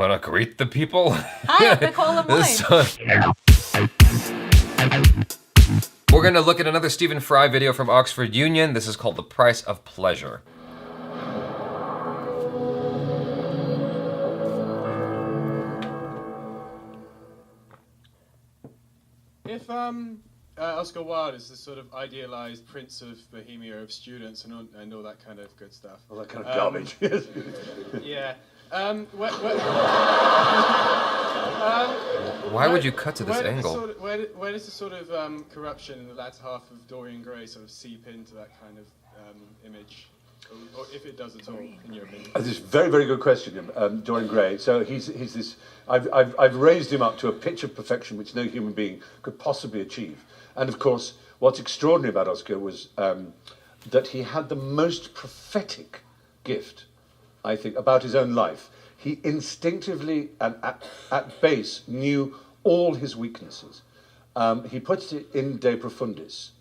Want to greet the people? Hi, I'm Nicole and Wine. We're going to look at another Stephen Fry video from Oxford Union. This is called The Price of Pleasure. If Oscar Wilde is the sort of idealized prince of Bohemia of students and all that kind of good stuff. All that kind of garbage. Yeah. Why would you cut to this angle? Where does the sort of corruption in the latter half of Dorian Gray sort of seep into that kind of image? Or if it does at all, in your opinion? This is a very, very good question, Dorian Gray. So he's this. I've raised him up to a pitch of perfection which no human being could possibly achieve. And of course, what's extraordinary about Oscar was that he had the most prophetic gift, I think, about his own life. He instinctively and at base knew all his weaknesses. He puts it in De Profundis.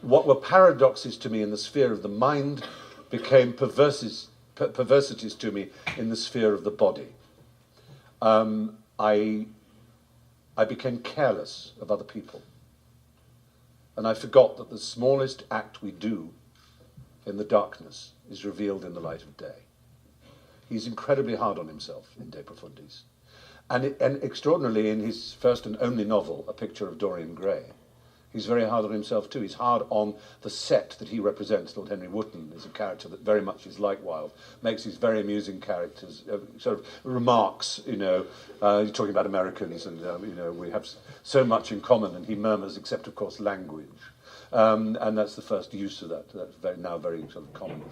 What were paradoxes to me in the sphere of the mind became perversities to me in the sphere of the body. I became careless of other people. And I forgot that the smallest act we do in the darkness is revealed in the light of day. He's incredibly hard on himself in De Profundis. And extraordinarily in his first and only novel, A Picture of Dorian Gray, he's very hard on himself too. He's hard on the set that he represents. Lord Henry Wotton is a character that very much is like Wilde, makes these very amusing characters, sort of remarks, you're talking about Americans and, we have so much in common, and he murmurs, except of course language. And that's the first use of that. That's very sort of common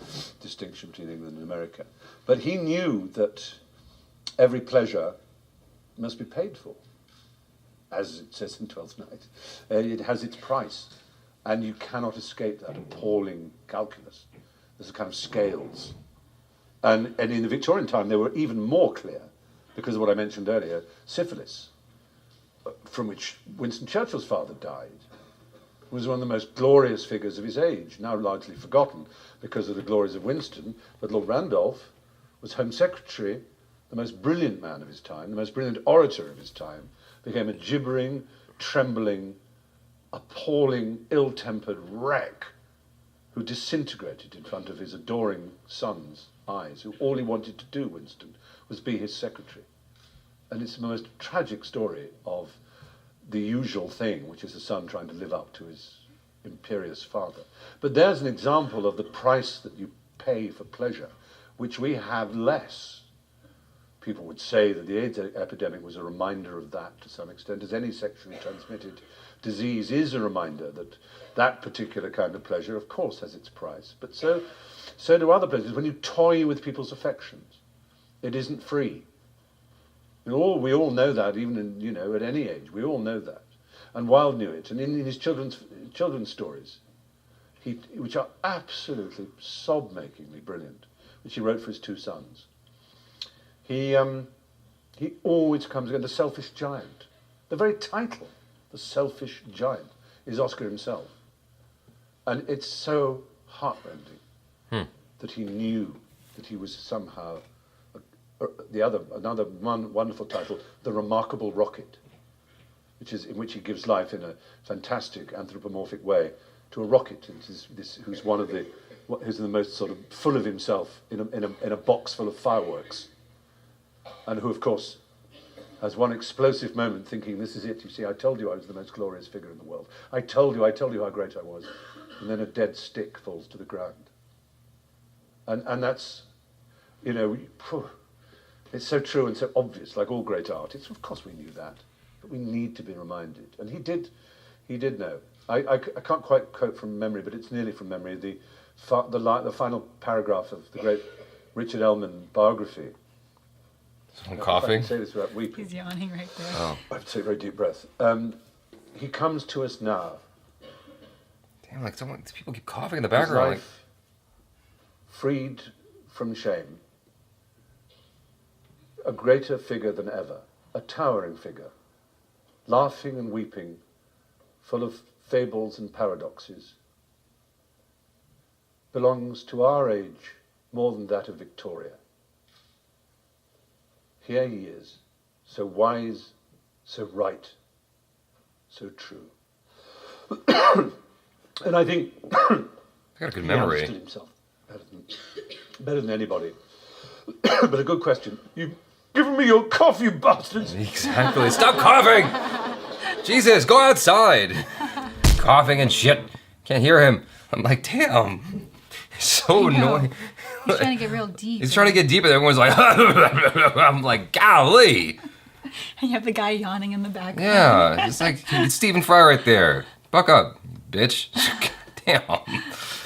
distinction between England and America. But he knew that every pleasure must be paid for, as it says in Twelfth Night. It has its price, and you cannot escape that appalling calculus. There's a kind of scales. And in the Victorian time, they were even more clear, because of what I mentioned earlier, syphilis, from which Winston Churchill's father died, was one of the most glorious figures of his age, now largely forgotten because of the glories of Winston, but Lord Randolph was Home Secretary, the most brilliant man of his time, the most brilliant orator of his time, became a gibbering, trembling, appalling, ill-tempered wreck who disintegrated in front of his adoring son's eyes, who all he wanted to do, Winston, was be his secretary. And it's the most tragic story of the usual thing, which is a son trying to live up to his imperious father. But there's an example of the price that you pay for pleasure, which we have less. People would say that the AIDS epidemic was a reminder of that to some extent, as any sexually transmitted disease is a reminder that that particular kind of pleasure, of course, has its price. But so do other pleasures. When you toy with people's affections, it isn't free. We all know that, even in, at any age. We all know that. And Wilde knew it. And in his children's stories, which are absolutely sob-makingly brilliant, which he wrote for his two sons, he always comes again, the selfish giant. The very title, The Selfish Giant, is Oscar himself. And it's so heartrending that he knew that he was somehow another wonderful title, The Remarkable Rocket, in which he gives life in a fantastic anthropomorphic way to a rocket, who's the most sort of full of himself in a box full of fireworks, and who of course has one explosive moment thinking, this is it, you see, I told you I was the most glorious figure in the world. I told you how great I was. And then a dead stick falls to the ground. And that's, it's so true and so obvious, like all great art. Of course we knew that, but we need to be reminded. And he did know. I can't quite quote from memory, but it's nearly from memory, the final paragraph of the great Richard Ellman biography. I'm coughing. I can say this without weeping. He's yawning right there. Oh. I have to take a very deep breath. He comes to us now. Damn, these people keep coughing in the background. His life, freed from shame, a greater figure than ever, a towering figure, laughing and weeping, full of fables and paradoxes, belongs to our age more than that of Victoria. Here he is, so wise, so right, so true. And I think I got a good he memory. understood himself better than anybody. But a good question. You've given me your cough, you bastards! Exactly. Stop coughing! Jesus, go outside! Coughing and shit. Can't hear him. I'm like, damn. It's so I know. annoying. He's trying to get real deep. He's trying to get deep, and everyone's like, I'm like, golly. You have the guy yawning in the background. Yeah, it's like, it's Stephen Fry right there. Buck up, bitch. Damn.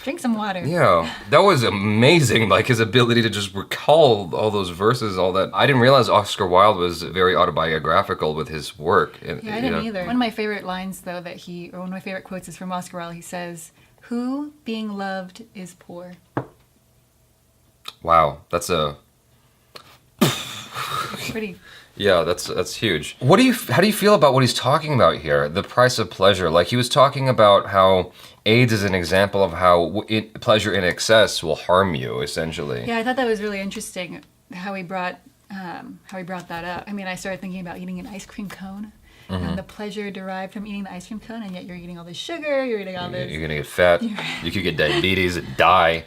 Drink some water. Yeah, that was amazing, like his ability to just recall all those verses, all that. I didn't realize Oscar Wilde was very autobiographical with his work. Yeah, I didn't either. One of my favorite lines, though, or one of my favorite quotes is from Oscar Wilde. He says, "Who, being loved, is poor." Wow, that's a... Pretty. Yeah, that's huge. How do you feel about what he's talking about here? The price of pleasure. Like he was talking about how AIDS is an example of how pleasure in excess will harm you, essentially. Yeah, I thought that was really interesting how he brought that up. I mean, I started thinking about eating an ice cream cone and the pleasure derived from eating the ice cream cone, and yet you're eating all this sugar, you're eating all this. You're gonna get fat. You could get diabetes and die.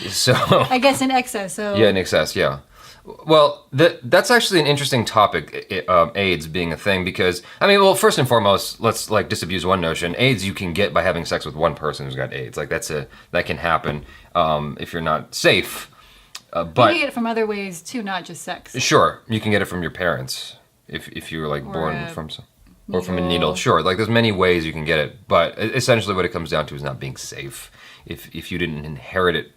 So I guess in excess. So yeah, in excess. Yeah. Well, that's actually an interesting topic, AIDS being a thing, because, I mean, well, first and foremost, let's like disabuse one notion. AIDS you can get by having sex with one person who's got AIDS. Like that can happen if you're not safe. But you can get it from other ways too, not just sex. Sure, you can get it from your parents if you were like born from from a needle. Sure, like there's many ways you can get it, but essentially what it comes down to is not being safe. If you didn't inherit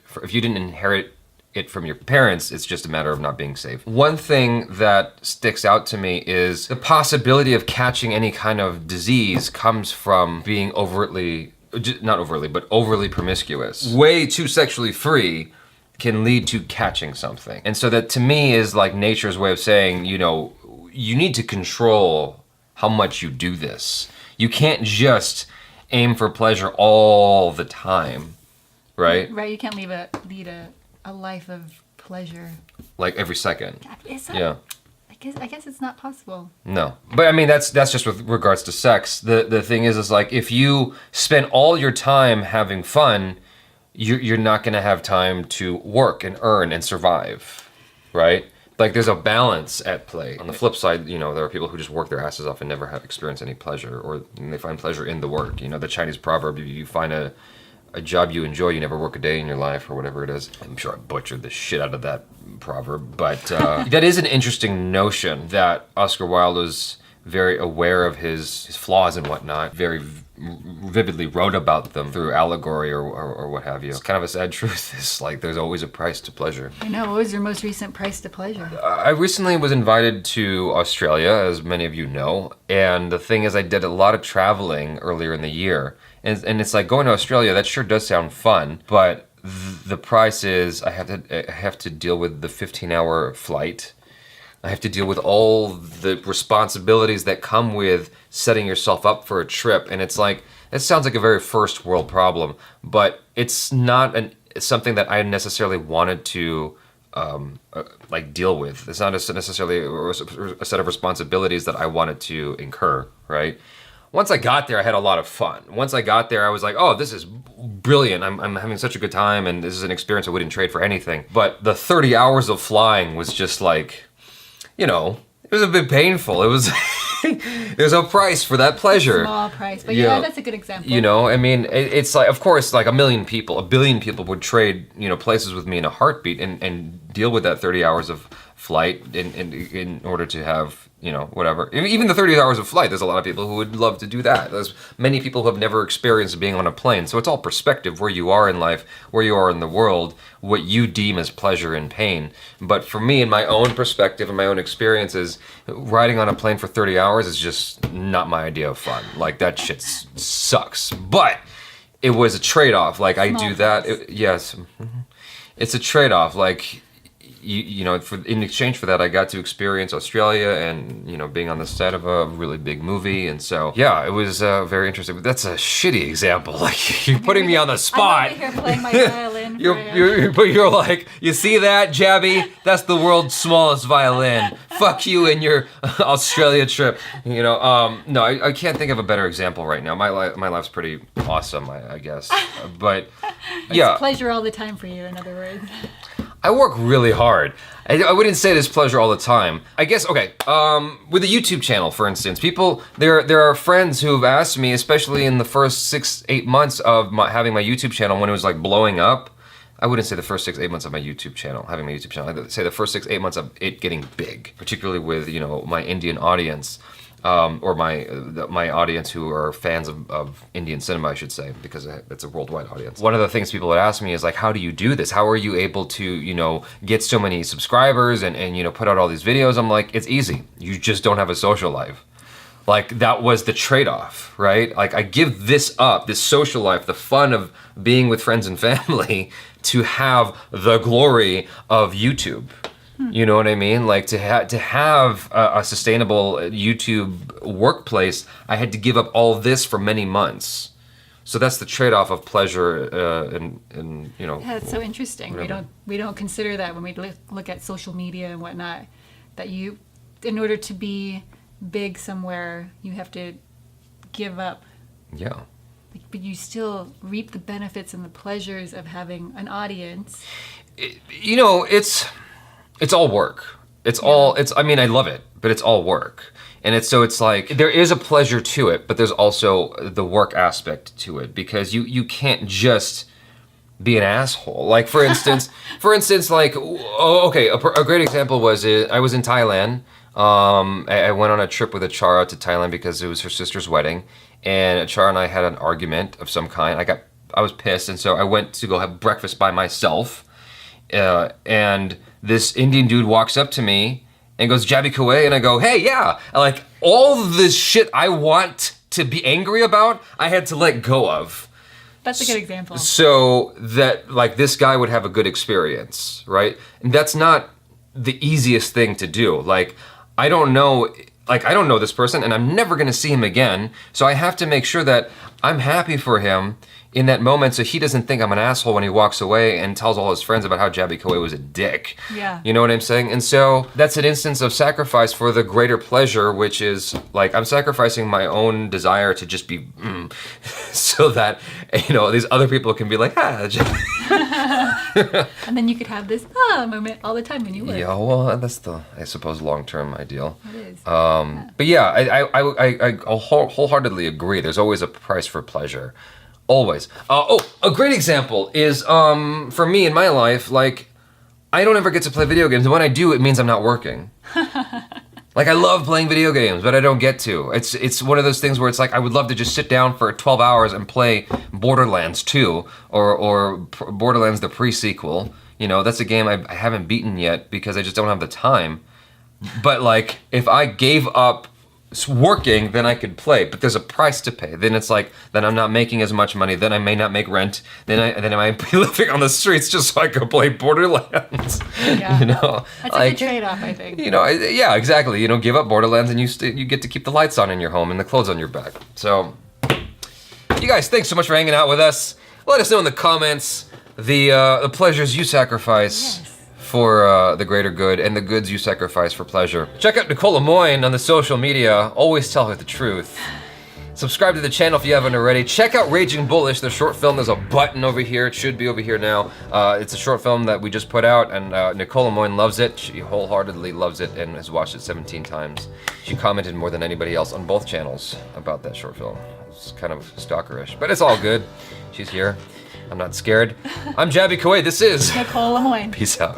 it from your parents, it's just a matter of not being safe. One thing that sticks out to me is the possibility of catching any kind of disease comes from being overly promiscuous. Way too sexually free can lead to catching something. And so that to me is like nature's way of saying, you know, you need to control how much you do this. You can't just aim for pleasure all the time, right? Right, you can't lead a life of pleasure. Like every second. Is that, Yeah. I guess it's not possible. No. But I mean that's just with regards to sex. The thing is like if you spend all your time having fun, you're not gonna have time to work and earn and survive. Right? Like there's a balance at play. On the flip side, you know, there are people who just work their asses off and never have experienced any pleasure, or they find pleasure in the work. You know, the Chinese proverb, you find a job you enjoy, you never work a day in your life, or whatever it is. I'm sure I butchered the shit out of that proverb, but that is an interesting notion that Oscar Wilde was very aware of his flaws and whatnot, very vividly wrote about them through allegory or what have you. It's kind of a sad truth. It's like there's always a price to pleasure. I know. What was your most recent price to pleasure? I recently was invited to Australia, as many of you know, and the thing is I did a lot of traveling earlier in the year. And it's like going to Australia, that sure does sound fun, but the price is I have to deal with the 15-hour flight. I have to deal with all the responsibilities that come with setting yourself up for a trip. And it's like, it sounds like a very first world problem, but it's not something that I necessarily wanted to like deal with. It's not necessarily a set of responsibilities that I wanted to incur, right? Once I got there, I had a lot of fun. Once I got there, I was like, oh, this is brilliant. I'm having such a good time, and this is an experience I wouldn't trade for anything. But the 30 hours of flying was just like, you know, it was a bit painful. It was, there's a price for that pleasure. Small price, but yeah, that's a good example. You know, I mean, it's like, of course, like a billion people would trade, you know, places with me in a heartbeat and deal with that 30 hours of flight in order to have, you know, whatever. Even the 30 hours of flight, there's a lot of people who would love to do that. There's many people who have never experienced being on a plane. So it's all perspective, where you are in life, where you are in the world, what you deem as pleasure and pain. But for me, in my own perspective and my own experiences, riding on a plane for 30 hours is just not my idea of fun. Like, that shit sucks. But it was a trade-off. Like, I do that. Yes. It's a trade-off. Like, you know, in exchange for that, I got to experience Australia and, you know, being on the set of a really big movie. And so, yeah, it was very interesting. But that's a shitty example. Like, you're putting me on the spot. I'm over here playing my violin But you're like, you see that, Jabby? That's the world's smallest violin. Fuck you and your Australia trip. You know, no, I can't think of a better example right now. My life's pretty awesome, I guess. But yeah, It's pleasure all the time for you, in other words. I work really hard. I wouldn't say this pleasure all the time. I guess, okay, with the YouTube channel, for instance, there are friends who've asked me, especially in the first 6-8 months of having my YouTube channel when it was like blowing up. I wouldn't say the first 6-8 months of my YouTube channel, having my YouTube channel. I'd say the first 6-8 months of it getting big, particularly with, you know, my Indian audience. Or my audience who are fans of Indian cinema, I should say, because it's a worldwide audience. One of the things people would ask me is like, how do you do this? How are you able to, you know, get so many subscribers and you know, put out all these videos? I'm like, it's easy. You just don't have a social life. Like, that was the trade-off, right? Like, I give this up, this social life, the fun of being with friends and family, to have the glory of YouTube. You know what I mean? Like, to have a sustainable YouTube workplace, I had to give up all this for many months. So that's the trade-off of pleasure and you know. Yeah, it's so interesting. Whatever. We don't consider that when we look at social media and whatnot. That you, in order to be big somewhere, you have to give up. Yeah. But you still reap the benefits and the pleasures of having an audience. You know, it's all work. I mean, I love it, but it's all work. And it's like, there is a pleasure to it, but there's also the work aspect to it, because you can't just be an asshole. Like, for instance, like, a great example was I was in Thailand. I went on a trip with Achara to Thailand because it was her sister's wedding, and Achara and I had an argument of some kind. I was pissed, and so I went to go have breakfast by myself, and this Indian dude walks up to me and goes, "Jabby Kuwait," and I go, "Hey, yeah." And like, all this shit I want to be angry about, I had to let go of. That's a good example. So that, like, this guy would have a good experience, right? And that's not the easiest thing to do. Like, I don't know this person, and I'm never gonna see him again, so I have to make sure that I'm happy for him in that moment, so he doesn't think I'm an asshole when he walks away and tells all his friends about how Jabby Kuwait was a dick. Yeah. You know what I'm saying? And so that's an instance of sacrifice for the greater pleasure, which is like, I'm sacrificing my own desire to just be, so that, you know, these other people can be like, And then you could have this moment all the time when you work. Yeah, well, that's the, I suppose, long-term ideal. It is. But yeah, I'll wholeheartedly agree. There's always a price for pleasure. Always. A great example is, for me in my life, like, I don't ever get to play video games. And when I do, it means I'm not working. Like, I love playing video games, but I don't get to. It's one of those things where it's like, I would love to just sit down for 12 hours and play Borderlands 2 or Borderlands the pre-sequel. You know, that's a game I haven't beaten yet because I just don't have the time. But like, if I gave up working, then I could play, but there's a price to pay. Then it's like, then I'm not making as much money, then I may not make rent, then I might be living on the streets just so I could play Borderlands. Yeah. You know, That's like, a good trade-off, I think. you know, yeah, exactly. You know, give up Borderlands and you get to keep the lights on in your home and the clothes on your back. So, you guys, thanks so much for hanging out with us. Let us know in the comments the pleasures you sacrifice. Yes. For the greater good, and the goods you sacrifice for pleasure. Check out Nicole Lemoyne on the social media. Always tell her the truth. Subscribe to the channel if you haven't already. Check out Raging Bullish, the short film. There's a button over here. It should be over here now. It's a short film that we just put out, and Nicole Lemoyne loves it. She wholeheartedly loves it and has watched it 17 times. She commented more than anybody else on both channels about that short film. It's kind of stalkerish, but it's all good. She's here. I'm not scared. I'm Jabby Kuwait. This is Nicole Lemoyne. Peace out.